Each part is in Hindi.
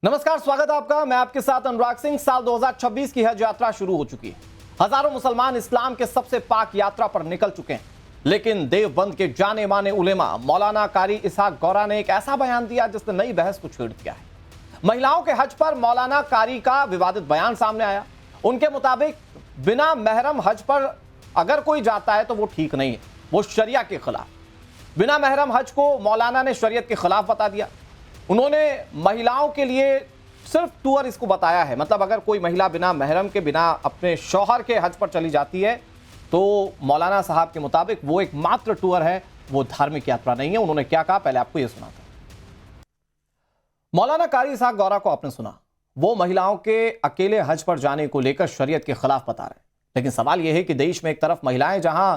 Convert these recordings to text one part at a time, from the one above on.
नमस्कार, स्वागत है आपका। मैं आपके साथ अनुराग सिंह। साल 2026 की हज यात्रा शुरू हो चुकी है। हजारों मुसलमान इस्लाम के सबसे पाक यात्रा पर निकल चुके हैं, लेकिन देवबंद के जाने माने उलेमा मौलाना कारी इसहाक गौरा ने एक ऐसा बयान दिया जिसने नई बहस को छेड़ दिया है। महिलाओं के हज पर मौलाना कारी का विवादित बयान सामने आया। उनके मुताबिक बिना महरम हज पर अगर कोई जाता है तो वो ठीक नहीं है, वो शरिया के खिलाफ। बिना महरम हज को मौलाना ने शरीयत के खिलाफ बता दिया। उन्होंने महिलाओं के लिए सिर्फ टूर इसको बताया है, मतलब अगर कोई महिला बिना महरम के, बिना अपने शौहर के हज पर चली जाती है तो मौलाना साहब के मुताबिक वो एक मात्र टूर है, वो धार्मिक यात्रा नहीं है। उन्होंने क्या कहा, पहले आपको ये सुनाता हूं। मौलाना कारी इसहाक गौरा को आपने सुना, वो महिलाओं के अकेले हज पर जाने को लेकर शरीयत के खिलाफ बता रहे हैं। लेकिन सवाल यह है कि देश में एक तरफ महिलाएं जहां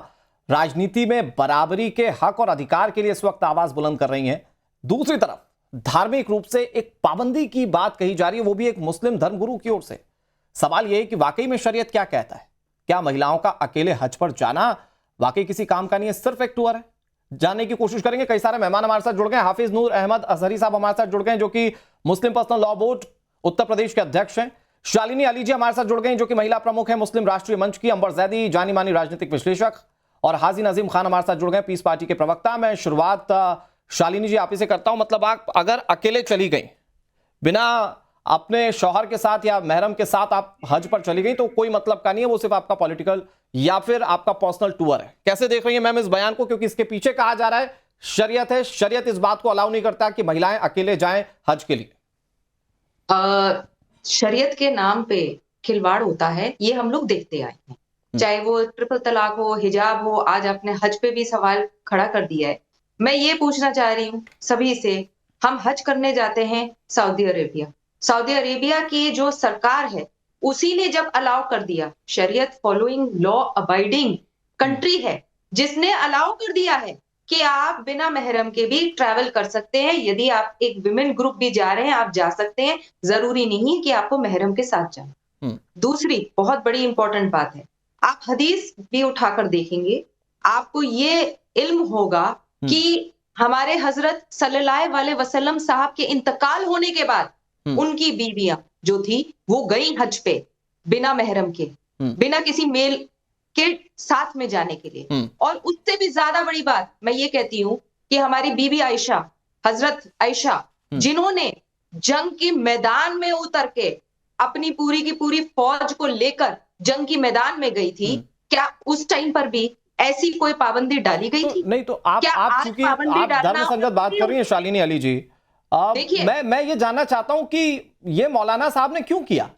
राजनीति में बराबरी के हक और अधिकार के लिए इस वक्त आवाज बुलंद कर रही हैं, दूसरी तरफ धार्मिक रूप से एक पाबंदी की बात कही जा रही है, वो भी एक मुस्लिम धर्मगुरु की ओर से। सवाल यह है कि वाकई में शरीयत क्या कहता है? क्या महिलाओं का अकेले हज पर जाना वाकई किसी काम का नहीं है, सिर्फ एक टूर है? जानने की कोशिश करेंगे। कई सारे मेहमान हमारे साथ जुड़ गए। हाफिज नूर अहमद अजहरी साहब हमारे साथ जुड़ गए, जो कि मुस्लिम personal law board Uttar Pradesh के अध्यक्ष हैं। शालिनी अली जी हमारे साथ जुड़ गए, जो कि महिला प्रमुख है मुस्लिम राष्ट्रीय मंच की। अंबर जैदी, जानी मानी राजनीतिक विश्लेषक। और हाजी नजीम खान हमारे साथ जुड़ गए, पीस पार्टी के प्रवक्ता। मैं शुरुआत शालिनी जी आप ही से करता हूं। मतलब आप अगर अकेले चली गई, बिना अपने शौहर के साथ या महरम के साथ आप हज पर चली गई, तो कोई मतलब का नहीं है, वो सिर्फ आपका पॉलिटिकल या फिर आपका पर्सनल टूर है। कैसे देख रही है मैम इस बयान को? क्योंकि इसके पीछे कहा जा रहा है शरीयत है, शरीयत इस बात को अलाउ नहीं करता कि महिलाएं अकेले जाएं हज के लिए। शरीयत के नाम पे खिलवाड़ होता है, ये हम लोग देखते आए हैं। चाहे वो ट्रिपल तलाक हो, हिजाब हो, आज आपने हज पे भी सवाल खड़ा कर दिया है। मैं ये पूछना चाह रही हूँ सभी से, हम हज करने जाते हैं सऊदी अरेबिया। सऊदी अरेबिया की जो सरकार है, उसी ने जब अलाउ कर दिया, शरीयत फॉलोइंग लॉ अबाइडिंग कंट्री है, जिसने अलाउ कर दिया है कि आप बिना महरम के भी ट्रैवल कर सकते हैं। यदि आप एक विमेन ग्रुप भी जा रहे हैं, आप जा सकते हैं, जरूरी नहीं कि आपको महरम के साथ जाना। दूसरी बहुत बड़ी इंपॉर्टेंट बात है, आप हदीस भी उठाकर देखेंगे, आपको ये इल्म होगा कि हमारे हजरत सल्लल्लाहु अलैहि वसल्लम साहब के इंतकाल होने के बाद उनकी बीवियां जो थी वो गई हज पे बिना महरम के, बिना किसी मेल के साथ में जाने के लिए। और उससे भी ज्यादा बड़ी बात मैं ये कहती हूँ कि हमारी बीबी आयशा, हजरत आयशा, जिन्होंने जंग के मैदान में उतर के अपनी पूरी की पूरी फौज को लेकर जंग की मैदान में गई थी, क्या उस टाइम पर भी ऐसी कोई पाबंदी डाली गई थी? नहीं तो आप चूंकि आप धर्म संगत बात कर रही हैं शालिनी अली जी, मैं ये जानना चाहता हूं कि ये मौलाना साहब ने क्यों किया?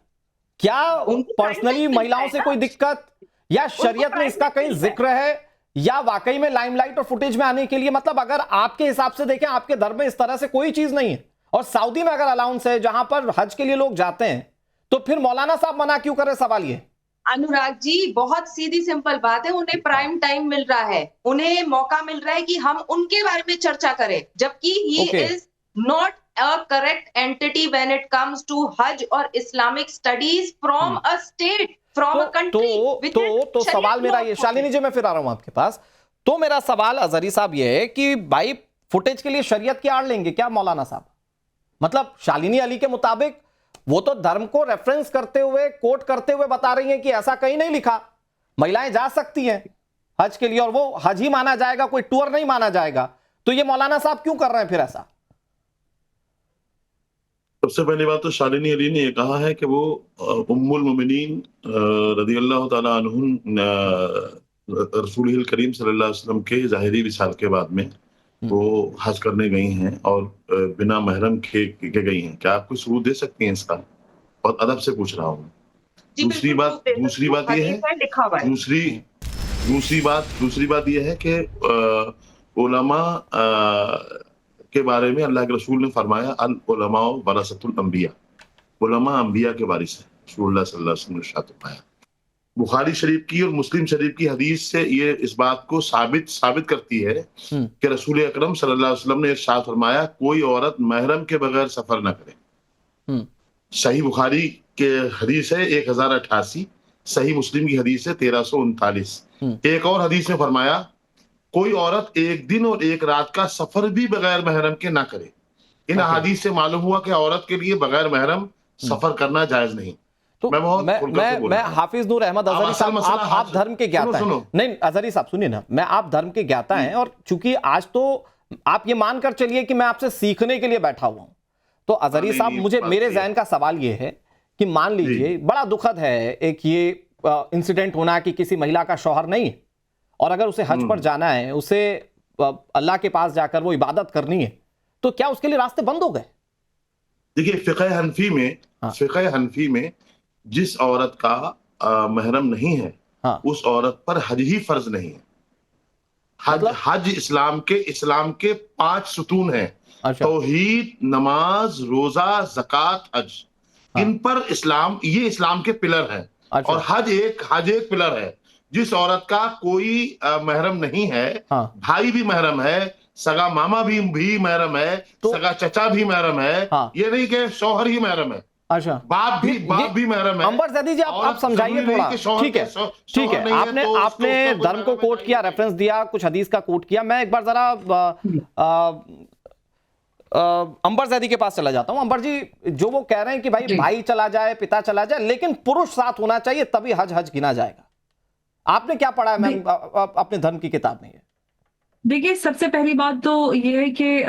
क्या पर्सनली महिलाओं से कोई दिक्कत, या शरीयत में इसका कहीं जिक्र है, या वाकई में लाइमलाइट और फुटेज में आने के लिए? मतलब अगर आपके हिसाब से देखें, आपके धर्म में इस तरह से कोई चीज नहीं है, और सऊदी में अगर अलाउंस है जहां पर हज के लिए लोग जाते हैं, तो फिर मौलाना साहब मना क्यों करे? सवाल ये। अनुराग जी, बहुत सीधी सिंपल बात है, उन्हें प्राइम टाइम मिल रहा है, उन्हें मौका मिल रहा है कि हम उनके बारे में चर्चा करें, जबकि he is not a correct entity when it comes to हज और Islamic studies from a state, from a country. तो सवाल मेरा ये, शालिनी जी मैं फिर आ रहा हूं आपके पास। तो मेरा सवाल अजहरी साहब ये है कि भाई फुटेज के लिए शरीयत की आड़ लेंगे क्या मौलाना साहब? मतलब शालिनी अली के मुताबिक वो तो धर्म को रेफरेंस करते हुए, कोट करते हुए बता रही हैं कि ऐसा कहीं नहीं लिखा, महिलाएं जा सकती हैं हज के लिए, और वो हज ही माना जाएगा, कोई टूर नहीं माना जाएगा। तो ये मौलाना साहब क्यों कर रहे हैं फिर ऐसा? सबसे पहली बात तो शालिनी अली ने यह कहा है कि वो उम्मुल मोमिनीन रदियल्लाहु ताला अन्हुन रसूल करीम सल्लल्लाहु अलैहि वसल्लम के ज़ाहिरी विसाल के बाद में वो हज करने गई हैं और बिना महरम के गई हैं। क्या आप कोई सबूत दे सकती हैं इसका? और अदब से पूछ रहा हूँ। दूसरी बात ये है, दूसरी बात ये है कि उलमा के बारे में अल्लाह के रसूल ने फरमाया, अल उलमा वरसतुल अंबिया, उलमा अंबिया के वारिस हैं। रसूलुल्लाह सल्लल्लाहु अलैहि वसल्लम ने इरशाद फरमाया। बुखारी शरीफ की और मुस्लिम शरीफ की हदीस से ये इस बात को साबित करती है कि रसूल अकरम सल्लल्लाहु अलैहि वसल्लम ने इरशाद फरमाया, कोई औरत महरम के बगैर सफर न करे। सही बुखारी के हदीस है 1088, सही मुस्लिम की हदीस है 1339। एक और हदीस में फरमाया, कोई औरत एक दिन और एक रात का सफर भी बगैर महरम के ना करे। इन अहादीस से मालूम हुआ कि औरत के लिए बगैर महरम सफर करना जायज नहीं। तो मैं हाफिज नूर अहमद अजहरी साहब, आप धर्म के ज्ञाता हैं। नहीं अजहरी साहब सुनिए ना, मैं आप धर्म के ज्ञाता हैं, और चूंकि आज तो आप ये मानकर चलिए कि मैं आपसे सीखने के लिए बैठा हुआ हूं, तो अजहरी साहब मुझे मेरे जहन का सवाल ये है कि मान लीजिए बड़ा दुखद है एक ये इंसिडेंट होना कि किसी महिला का शौहर नहीं है और अगर उसे हज पर जाना है, उसे अल्लाह के पास जाकर वो इबादत करनी है, तो क्या उसके लिए रास्ते बंद हो गए? देखिए फिक़ह हनफी में जिस औरत का महरम नहीं है, उस औरत पर हज ही फर्ज नहीं है। हज इस्लाम के 5 सुतून हैं। अच्छा। तौहीद, नमाज, रोजा, ज़कात, हज, इन पर ये इस्लाम के पिलर हैं। अच्छा। और हज एक पिलर है। जिस औरत का कोई महरम नहीं है, भाई भी महरम है, सगा मामा भी महरम है, सगा चचा भी महरम है, ये नहीं कि शौहर ही महरम है। अच्छा। बाप भी महरम है। अंबर ज़ैदी जी आप समझाइए थोड़ा। ठीक है, आपने धर्म को कोट किया, रेफरेंस दिया, कुछ हदीस का कोट किया। मैं एक बार जरा अंबर ज़ैदी के पास चला जाता हूं। अंबर जी, जो वो कह रहे हैं कि भाई चला जाए, पिता चला जाए, लेकिन पुरुष साथ होना चाहिए तभी हज गिना जाएगा, आपने क्या पढ़ा है मैम अपने धर्म की किताब में? देखिए, सबसे पहली बात तो ये है कि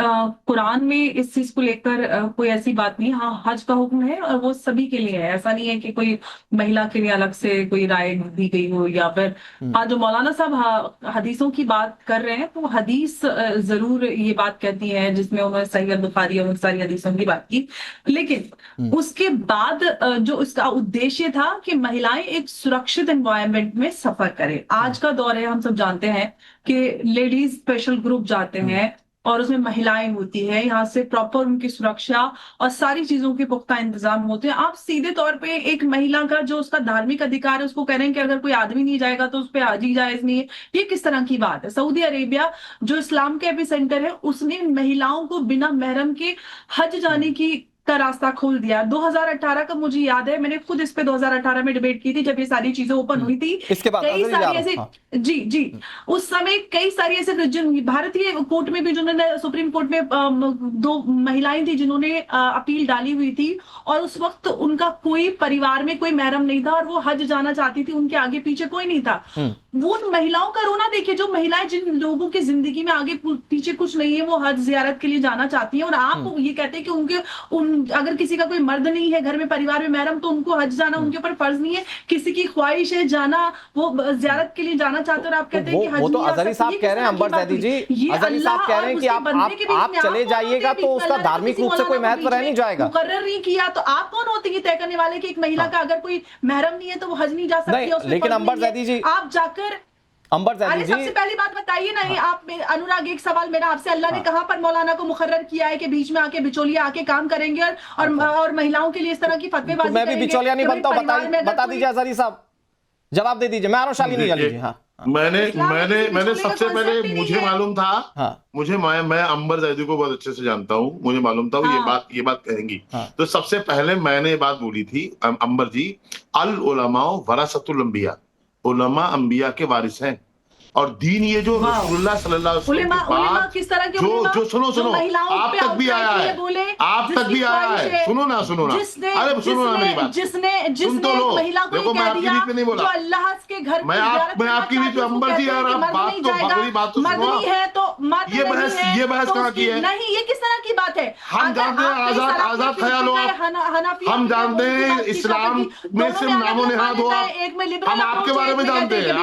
कुरान में इस चीज को लेकर कोई ऐसी बात नहीं। हाँ, हज का हुक्म है और वो सभी के लिए है। ऐसा नहीं है कि कोई महिला के लिए अलग से कोई राय दी गई हो, या फिर हाँ, जो मौलाना साहब हदीसों की बात कर रहे हैं, तो हदीस जरूर ये बात कहती है, जिसमें उन्होंने सही बुखारी और सारी हदीसों की बात की, लेकिन उसके बाद जो इसका उद्देश्य था कि महिलाएं एक सुरक्षित एनवायरनमेंट में सफर करें। आज का दौर है, हम सब जानते हैं कि लेडीज स्पेशल ग्रुप जाते हैं और उसमें महिलाएं होती है, यहाँ से प्रॉपर उनकी सुरक्षा और सारी चीजों के पुख्ता इंतजाम होते हैं। आप सीधे तौर पे एक महिला का जो उसका धार्मिक अधिकार है, उसको कह रहे हैं कि अगर कोई आदमी नहीं जाएगा तो उस पर हज ही जायज नहीं है। ये किस तरह की बात है? सऊदी अरेबिया जो इस्लाम के एपिसेंटर है, उसने महिलाओं को बिना महरम के हज जाने की का रास्ता खोल दिया। 2018 का मुझे याद है, मैंने खुद इस पे 2018 में डिबेट की थी, जब ये सारी चीजें ओपन हुई थी। इसके बाद कई सारी ऐसे जी उस समय कई सारी ऐसे भारतीय कोर्ट में भी, जिन्होंने सुप्रीम कोर्ट में 2 महिलाएं थी जिन्होंने अपील डाली हुई थी, और उस वक्त उनका कोई परिवार में कोई महरम नहीं था और वो हज जाना चाहती थी, उनके आगे पीछे कोई नहीं था। वो महिलाओं का रोना देखिए, जो महिलाएं, जिन लोगों की जिंदगी में आगे पीछे कुछ नहीं है, वो हज जियारत के लिए जाना चाहती हैं, और आप ये कहते हैं कि अगर किसी का कोई मर्द नहीं है घर में, परिवार में महरम, तो उनको हज जाना उनके ऊपर फर्ज नहीं है। किसी की ख्वाहिश है जाना, वो जियारत के लिए जाना चाहते हैं, और आप कहते हैं कि हज वो तो अजहरी साहब कह रहे हैं, अंबर ज़ैदी जी, अजहरी साहब कह रहे हैं कि आप चले जाइएगा तो उसका धार्मिक रूप से कोई महत्व रह नहीं जाएगा। मुकर्रर नहीं किया तो आप कौन होते हैं तय करने वाले कि एक महिला का अगर कोई महरम नहीं है तो वो हज नहीं जा सकती? लेकिन अंबर ज़ैदी जी, आप जाकर अंबर ज़ैदी जी, सबसे पहली बात बताइए ना, आप अनुराग, एक सवाल मेरा आपसे, अल्लाह ने कहां पर मौलाना को मुकर्रर किया है कि बीच में आके बिचौलिया आके काम करेंगे और महिलाओं के लिए इस तरह की फतवेबाजी करेंगे? मैं भी बिचौलिया नहीं बनता हूं, बता दीजिए अजहरी साहब, जवाब दे दीजिए। मैं आ रहा हूं, शालिनी अली जी। हाँ, मैंने सबसे पहले, मुझे मालूम था, मैं अंबर ज़ैदी को बहुत अच्छे से जानता हूँ, मुझे मालूम था ये बात कहेंगी। तो सबसे पहले मैंने ये बात बोली थी, अंबर जी, अल उलमा वरासतुल अंबिया, उलमा अंबिया के वारिस हैं, और दीन ये जो रसूलुल्लाह सल्लल्लाहु अलैहि वसल्लम के बाद किस तरह के जो सुनो आप तक भी आया है, आप तक भी आया है, सुनो ना, अरे सुनो ना मेरी बात, जिसने महिला को देखो, मैं आपकी बीच में नहीं बोला, अल्लाह के घर मैं आपकी बीच में, अंबर जी, यार आप बात तो सुनो। ये बहस कहाँ की है? नहीं, ये किस तरह की बात है? हम जानते हैं आजाद ख्याल हो, हम जानते हैं इस्लाम में सिर्फ नामो नेहाद हो, हम आपके बारे में जानते हैं,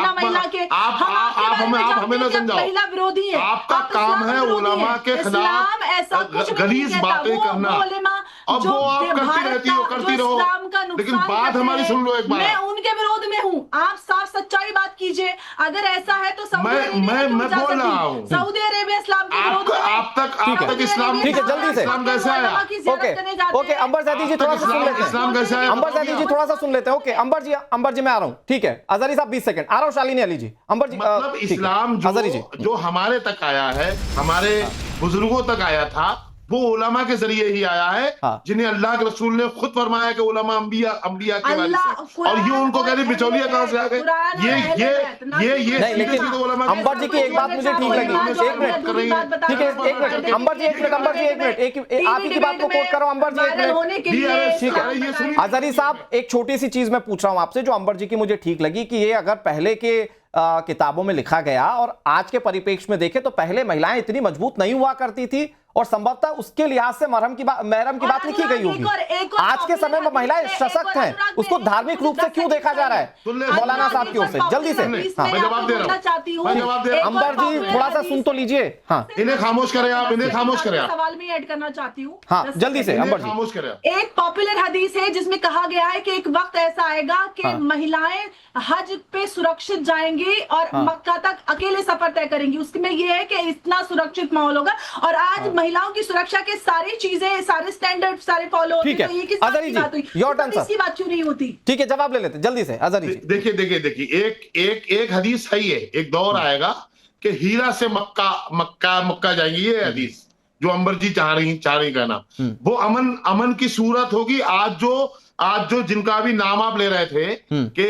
आप हमें ना समझाओ। महिला विरोधी है, आपका काम है उलमा के खिलाफ गलीज बातें करना, अब वो आप करती रहो, लेकिन बात हमारी सुन लो एक बार। मैं उनके विरोध में हूँ, आप साफ सच्चाई बात कीजिए। अगर ऐसा है तो मैं बोल रहा हूँ, सऊदी अरेबिया इस्लाम के विरोध में, आप तक इस्लाम, ठीक है, जल्दी से, इस्लाम कैसा है? ओके अंबर ज़ैदी जी थोड़ा सा सुन लेते हैं, इस्लाम कैसा है? अंबर ज़ैदी जी थोड़ा सा सुन लेते हैं। ओके अंबर जी मैं आ रहा हूँ, ठीक है। अजहरी साहब 20 सेकंड, आ रहा हूँ। शालिनी अली जी, अंबर जी, मतलब इस्लाम जो हमारे तक आया है, हमारे बुजुर्गों तक आया था, वो उलमा के जरिए ही आया है, हाँ। जिन्हें अल्लाह के रसूल ने खुद फरमाया कि उलमा अंबिया के वारिस अल्लाह है। और ये उनको कहते बिचौलिया कहां से आ गए? नहीं, लेकिन अंबर जी की एक बात मुझे ठीक लगी। एक मिनट, ठीक है, एक मिनट अंबर जी, एक मिनट, आप ही की बात को कोट कर रहा हूं अंबर जी, एक मिनट, ठीक है। अजहरी साहब, एक छोटी सी चीज मैं पूछ रहा हूं आपसे, जो अंबर जी की मुझे ठीक लगी, कि ये अगर पहले के किताबों में लिखा गया और आज के परिप्रेक्ष्य में देखें तो पहले महिलाएं इतनी मजबूत नहीं हुआ करती थी, और संभवतः उसके लिहाज से महरम की बात लिखी गई होगी। आज के समय में महिलाएं सशक्त हैं, उसको धार्मिक रूप से क्यों देखा जा रहा है? मौलाना साहब की ओर से जल्दी से। मैं जवाब दे रहा हूं। अंबर जी थोड़ा सा सुन तो लीजिए। हाँ, इन्हें खामोश करें आप, इन्हें खामोश करें आप। सवाल में ऐड करना चाहती हूँ। हाँ, जल्दी से अंबर जी। खामोश करें। एक पॉपुलर हदीस है जिसमें कहा गया है कि एक वक्त ऐसा आएगा कि हाँ। महिलाएं हज पे सुरक्षित जाएंगी और हाँ। मक्का तक अकेले सफर तय करेंगी। उसमें यह है कि इतना सुरक्षित माहौल होगा, और आज महिलाओं की सुरक्षा के सारी चीजें, सारे स्टैंडर्ड सारे फॉलो होते ठीक है। हैं। तो ये किस अजहरी जी, बात हुई? your turn, sir। इसकी बात क्यों नहीं होती? ठीक है, जवाब ले लेते जल्दी से अजहरी जी। देखिए, एक हदीस है, ये एक दौर आएगा कि हीरा से मक्का जाएंगी। ये हदीस जो अंबर जी चाह रही कहना, वो अमन की सूरत होगी। आज जो जिनका भी नाम आप ले रहे थे कि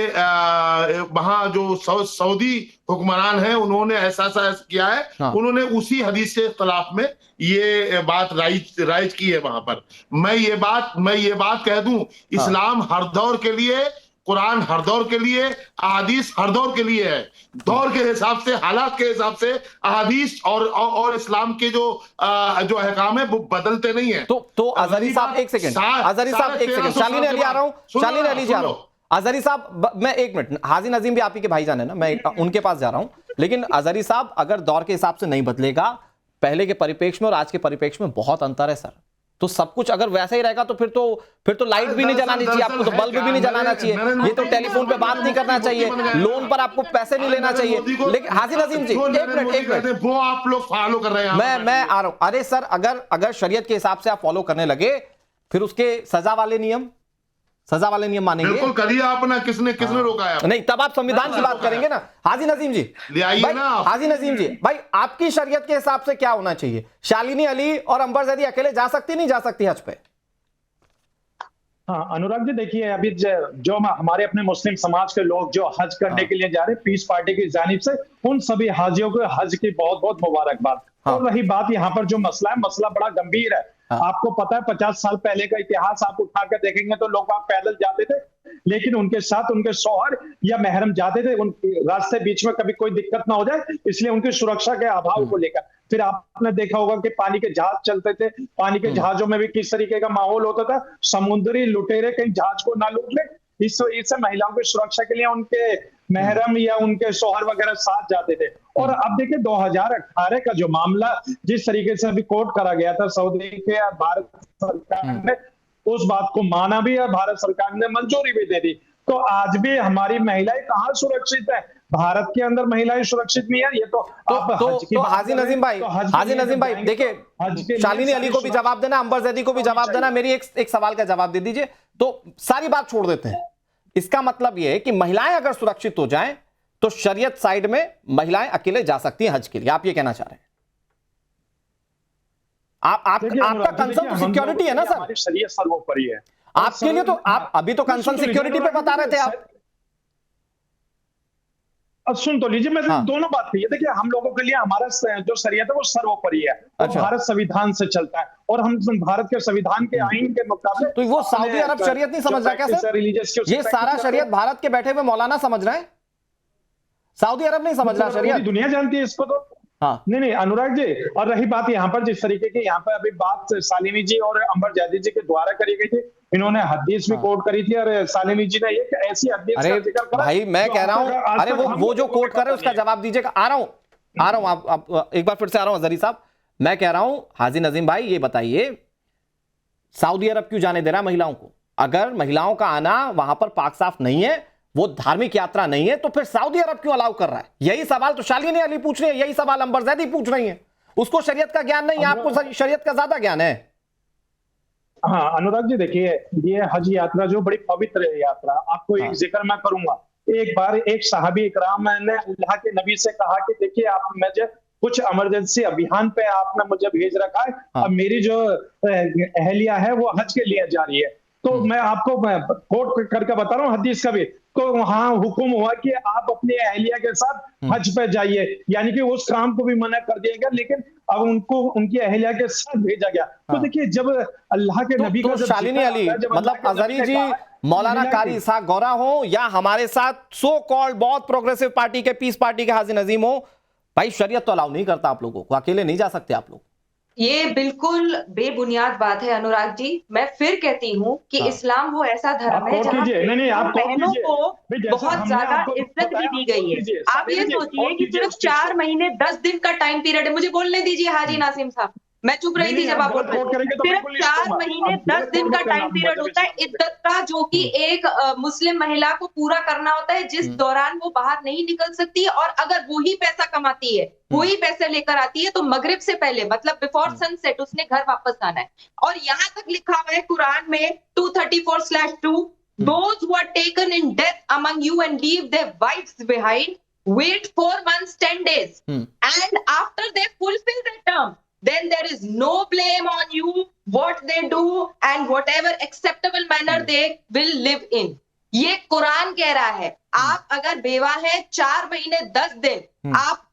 वहां जो सऊदी हुक्मरान है, उन्होंने ऐसा किया है। हाँ। उन्होंने उसी हदीस के खिलाफ में ये बात राइज की है वहां पर। मैं ये बात कह दूं, इस्लाम हर दौर के लिए, कुरान हर दौर के लिए, अहादीस हर दौर के लिए है। दौर के हिसाब से, हालात के हिसाब से अहादीस और इस्लाम के जो अहकाम है वो बदलते नहीं है। तो अजहरी साहब एक सेकंड, शालीन अली आ रहा हूं, शालीन अली जा रहा हूं। अजहरी साहब, मैं एक मिनट, हाजी नजीम भी आप ही के भाईजान है ना, मैं उनके पास जा रहा हूं। लेकिन अजहरी साहब, अगर दौर के हिसाब से नहीं बदलेगा, पहले के परिप्रेक्ष्य में और आज के परिप्रेक्ष्य में बहुत अंतर है सर। तो सब कुछ अगर वैसा ही रहेगा तो फिर तो लाइट भी नहीं जलानी चाहिए आपको, तो बल्ब भी नहीं जलाना चाहिए, ये तो टेलीफोन पे बात नहीं करना चाहिए, लोन पर आपको पैसे नहीं लेना चाहिए। लेकिन हाजी नजीम जी, एक मिनट, वो आप लोग फॉलो कर रहे हैं। मैं आ रहा हूं। अरे सर, अगर शरीयत के हिसाब से आप फॉलो करने लगे, फिर उसके सजा वाले नियम मानेंगे? बिल्कुल करिए आप ना, किसने रोका है? नहीं, तब आप संविधान की बात करेंगे ना। हाजी नजीम जी ले आइए ना। हाजी नजीम जी भाई, आपकी शरीयत के हिसाब से क्या होना चाहिए? शालिनी अली और अंबर जैदी अकेले जा सकती, नहीं जा सकती हज पे? हाँ अनुराग जी, देखिए अभी जो हमारे अपने मुस्लिम समाज के लोग जो हज करने के लिए जा रहे हैं, पीस पार्टी की जानिब से उन सभी हाजियों को हज की बहुत बहुत मुबारकबाद। और रही बात यहाँ पर जो मसला है, मसला बड़ा गंभीर है। आपको पता है 50 साल पहले का इतिहास आप उठा कर देखेंगे तो लोग वहां पैदल जाते थे, लेकिन उनके साथ उनके शौहर या महरम जाते थे, उन रास्ते बीच में कभी कोई दिक्कत ना हो जाए, इसलिए उनकी सुरक्षा के अभाव को लेकर। फिर आपने देखा होगा कि पानी के जहाज चलते थे, पानी के जहाजों में भी किस तरीके का माहौल होता था, समुद्री लुटेरे कहीं जहाज को ना लूट ले। इससे महिलाओं की सुरक्षा के लिए उनके महरम या उनके शौहर वगैरह साथ जाते थे। और अब देखिए 2018 का जो मामला जिस तरीके से अभी कोर्ट करा गया था सऊदी के, भारत सरकार ने उस बात को माना भी और भारत सरकार ने मंजूरी भी दे दी। तो आज भी हमारी महिलाएं कहाँ सुरक्षित है? भारत के अंदर महिलाएं सुरक्षित नहीं है। ये तो हाजी नजीम भाई देखिए, शालिनी अली को भी जवाब देना, अंबर जैदी को भी जवाब देना, मेरी एक सवाल का जवाब दे दीजिए। तो सारी बात छोड़ देते हैं, इसका मतलब यह है कि महिलाएं अगर सुरक्षित हो जाएं तो शरीयत साइड में महिलाएं अकेले जा सकती हैं हज के लिए, आप ये कहना चाह रहे हैं? आपका कंसर्न तो सिक्योरिटी है ना सर? हमारी शरीयत सर्वोपरि है आपके लिए। तो आप अभी तो कंसर्न सिक्योरिटी पे बता रहे थे आप। अब सुन तो लीजिए, मैं दोनों बात कही है। देखिए हम लोगों के लिए हमारा जो शरीयत है वो सर्वोपरि है। अच्छा। भारत संविधान से चलता है और हम भारत के संविधान के आईन के मुताबिक। तो वो सऊदी अरब शरीयत नहीं समझ रहा क्या सर? ये सारा शरीयत भारत के बैठे हुए मौलाना समझ रहे हैं, सऊदी अरब नहीं समझ रहा शरीयत। दुनिया जानती है इसको तो। हाँ। नहीं अनुराग जी, और रही बात यहाँ पर जिस तरीके की यहाँ पर अभी बात शालिनी जी और अंबर जैदी जी के द्वारा करी गई थी, इन्होंने हदीस भी कोट करी थी और शालिनी जी ने एक ऐसी हदीस का जिक्र करा। भाई मैं कह रहा हूं, अरे वो जो कोट कर रहे हैं उसका जवाब दीजिएगा। आ रहा हूं आप एक बार फिर से आ रहा हूं अजहरी साहब। मैं कह रहा हूं हाजी नजीम भाई, ये बताइए सऊदी अरब क्यों जाने दे रहा महिलाओं को? अगर महिलाओं का आना वहां पर पाक साफ नहीं है, वो धार्मिक यात्रा नहीं है, तो फिर सऊदी अरब क्यों अलाउ कर रहा है? यही सवाल तो शालिनी अली पूछ रही है, यही सवाल अंबर जैदी पूछ रही है। उसको शरीयत का ज्ञान नहीं है, आपको शरीयत का ज्यादा ज्ञान है। हाँ अनुराग जी, देखिए ये हज यात्रा जो बड़ी पवित्र यात्रा, आपको एक जिक्र मैं करूंगा। एक बार एक सहाबी इकराम ने अल्लाह के नबी से कहा कि देखिए आप कुछ इमरजेंसी अभियान पे आपने मुझे भेज रखा है। हाँ। अब मेरी जो अहलिया है वो हज के लिए जा रही है, तो मैं आपको कोट करके बता रहा हूँ हदीस का भी। तो वहां हुक्म हुआ कि आप अपनी अहलिया के साथ हज पे जाइए, यानी कि उस काम को भी मना कर दिया गया, लेकिन अब उनको उनकी अहलिया के साथ भेजा गया। तो हाँ। देखिए, जब अल्लाह के नबी का तो जब शालिनी जिक्र अली, आता है, जब मतलब अल्लाह के अजहरी नबी ने जी कहा है, मौलाना मिला कारी कि- इसहाक गौरा हो या हमारे साथ सो कॉल्ड बहुत प्रोग्रेसिव पार्टी के पीस पार्टी के हाजी नजीम हो, भाई शरीयत तो अलाउ नहीं करता आप लोगों को, अकेले नहीं जा सकते आप लोग। ये बिल्कुल बेबुनियाद बात है अनुराग जी। मैं फिर कहती हूँ कि हाँ। इस्लाम वो ऐसा धर्म आप है कोट जहाँ कीजिए। नहीं, आप कोट बहनों कीजिए को भाई, जैसा बहुत हमने ज्यादा आपको इज्जत बताया, भी दी आप गई कोट है। कीजिए। आप शालिनी ये जी, सोचिए कोट कि कीजिए सिर्फ उस चीज को। 4 महीने 10 दिन का टाइम पीरियड है। मुझे बोलने दीजिए हाजी नासिम साहब, मैं चुप रही थी नहीं, जब आप आप बोल गलत रहे कोट थे। करेंगे तो सिर्फ बिल्कुल नहीं 4 सुनूंगा। महीने आप 10 गलत दिन कोट का मत टाइम करना, पीरियड मुझे भी होता है समझ में। इद्दत का, जो कि एक मुस्लिम महिला को पूरा करना होता है, जिस दौरान वो बाहर नहीं निकल सकती। और अगर वो ही पैसा कमाती है, वही पैसे लेकर आती है, तो मगरिब से पहले मतलब बिफोर सनसेट उसने घर वापस आना है। और यहाँ तक लिखा हुआ है कुरान में 234/2, those who are taken in death among you and leave their wives behind, wait 4 months 10 days, and after they fulfill their term, then there is no blame on you what they do and whatever acceptable manner they will live in. ये कुरान कह रहा है। आप अगर बेवा है 4 महीने 10 दिन आप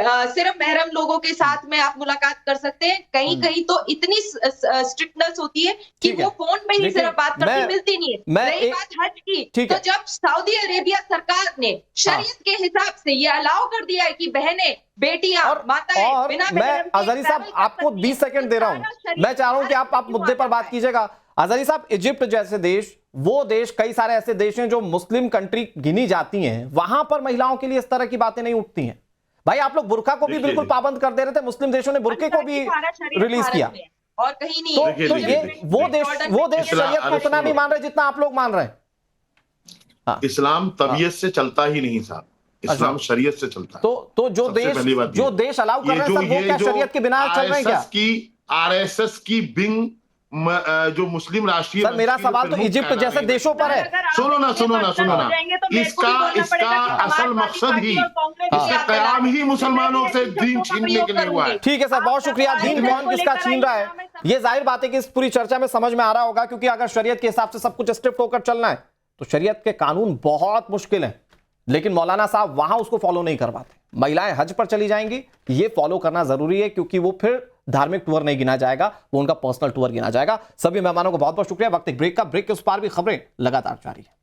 सिर्फ महरम लोगों के साथ में आप मुलाकात कर सकते हैं। कहीं कहीं तो इतनी स्ट्रिक्टनेस होती है कि ठीक है। वो फोन पे ही लेकिन सिर्फ बात करती, मैं- मिलती नहीं मैं है। रही एक- बात हज की, ठीक तो है। जब सऊदी अरेबिया सरकार ने शरीयत के हिसाब से ये अलाउ कर दिया है कि बहनें, बेटियां, माताएं और बिना मैं महरम के अजहरी साहब travel कर आपको सकती 20 हैं, सेकंड तो दे रहा सारा हूं। शरीयत मैं चाह रहा हूं कि भारत आप में क्यों मुद्दे पर आ बात जाता है? कीजिएगा। अजहरी साहब, इजिप्ट जैसे देश, वो देश, कई सारे ऐसे देश हैं जो मुस्लिम कंट्री गिनी जाती हैं, वहां पर महिलाओं के लिए इस तरह की बातें नहीं उठती हैं। भाई आप लोग बुर्का को भी देखिए, बिल्कुल पाबंद कर दे रहे थे, मुस्लिम देशों ने बुर्के को भी सारा शरीयत रिलीज भारत किया। में है और कहीं नहीं तो, है। देखिए, तो देखिए, ये देखिए, वो देश इस्लाम- शरीयत को अरे उतना नहीं सुनो। मान रहे जितना आप लोग मान रहे हैं। इस्लाम तबीयत से चलता ही नहीं साहब, इस्लाम शरीयत से चलता है। तो जो सबसे पहली बात जो ये। देश अलाउ कर ये रहे हैं जो- सर, वो ये क्या जो शरीयत के बिना चल रहे हैं क्या? आरएसएस की विंग जो मुस्लिम राष्ट्रीय सर, मेरा मंच की जो सवाल तो प्रमुख इजिप्ट कहलाने जैसे लगी देशों पर है। अगर आप सुनो ना, सुनो ना, सुनो ना। जाएंगे तो मेरे को भी इसका बोलना इसका पड़ेगा कि असल समाजवादी मकसद पार्टी ही और कांग्रेस इसका की आप कयाम बनाएं। ही मुसलमानों से मैं दीन शब्दों का छीनने प्रयोग के लिए हुआ है। करूंगी। ठीक है सर, बहुत शुक्रिया। आप दीन कौन को किसका लेकर छीन रहा आइए, है, ये जाहिर बात है कि इस पूरी चर्चा में समझ में आ रहा होगा, क्योंकि अगर शरीयत के हिसाब से सब कुछ स्ट्रिक्ट होकर चलना है तो शरीयत के कानून बहुत मुश्किल है। लेकिन मौलाना साहब वहां उसको फॉलो नहीं करवाते। महिलाएं हज पर चली जाएंगी, ये फॉलो करना जरूरी है, क्योंकि वो फिर धार्मिक टूर नहीं गिना जाएगा, वो उनका पर्सनल टूर गिना जाएगा। सभी मेहमानों को बहुत बहुत शुक्रिया। वक्त एक ब्रेक का, ब्रेक के उस पार भी खबरें लगातार जारी है।